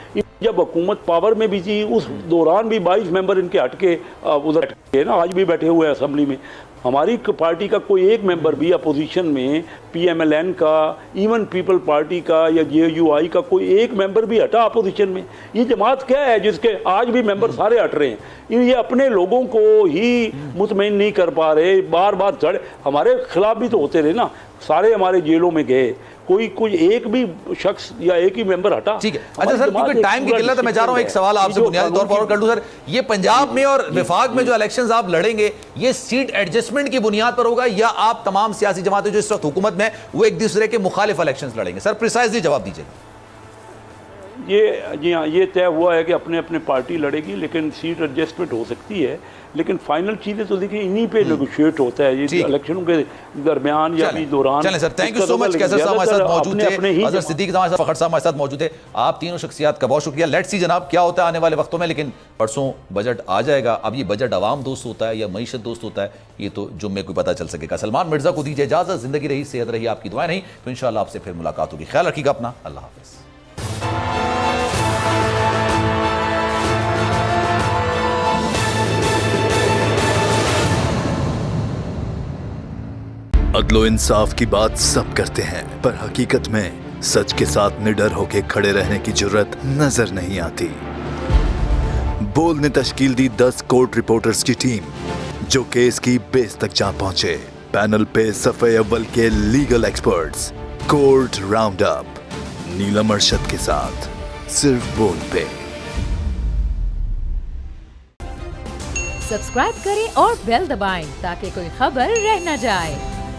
जब हुकूमत पावर में भी थी उस दौरान भी 22 मेंबर इनके हटके उधर हटके ना, आज भी बैठे हुए हैं असेंबली में। हमारी पार्टी का कोई एक मेंबर भी अपोजिशन में, PMLN का, इवन पीपल पार्टी का या JUI का कोई एक मेंबर भी हटा अपोजिशन में। ये जमात क्या है जिसके आज भी मेंबर सारे हट रहे हैं? ये अपने लोगों को ही मुतमईन नहीं कर पा रहे, बार बार चढ़, हमारे खिलाफ भी तो होते रहे ना, सारे हमारे जेलों में गए, कोई एक भी शख्स या एक ही मेंबर हटा। ठीक है। अच्छा सर, क्योंकि टाइम की किल्लत है, मैं जा रहा हूं एक सवाल आपसे बुनियादी तौर पर कर लूं। सर, ये पंजाब में और विफाक में जो इलेक्शंस आप लड़ेंगे, ये सीट एडजस्टमेंट की बुनियाद पर होगा या आप तमाम सियासी जमातें जो इस वक्त हुकूमत में वो एक दूसरे के मुखालिफ इलेक्शंस लड़ेंगे? सर प्रिसाइजली जवाब दीजिए। जी हाँ, ये तय हुआ है कि अपने अपने पार्टी लड़ेगी, लेकिन सीट एडजस्टमेंट हो सकती है, लेकिन फाइनल चीजें तो देखिए इन्हीं पे नेगोशिएट होता है, ये इलेक्शनों के दरमियान या भी दौरान। चलें sir, thank you so much. Qaiser साहब हमारे साथ मौजूद थे, अजहर सिद्दीकी साहब, फखर साहब हमारे साथ मौजूद थे। आप तीनों शख्सियात का बहुत शुक्रिया। लेट्स सी जनाब क्या होता है आने वाले वक्तों में, लेकिन परसों बजट आ जाएगा। अब ये बजट अवाम दोस्त होता है या मईशत दोस्त होता है, ये तो जुम्मे को पता चल सकेगा। सलमान मिर्जा को दीजिए इजाजत। जिंदगी रही, सेहत रही, आपकी दुआएं नहीं तो इंशाल्लाह आपसे फिर मुलाकात होगी। ख्याल रखिएगा अपना। अल्लाह हाफिज। अदलो इंसाफ की बात सब करते हैं, पर हकीकत में सच के साथ निडर होकर खड़े रहने की जुर्रत नजर नहीं आती। बोल ने तश्कील दी 10 कोर्ट रिपोर्टर्स की टीम, जो केस की बेस तक जा पहुंचे। पैनल पे सफे अव्वल के legal experts. Court round up Neelam Arshad के साथ, सिर्फ बोल पे। सब्सक्राइब करें और बेल दबाएं ताकि कोई खबर रह न जाए।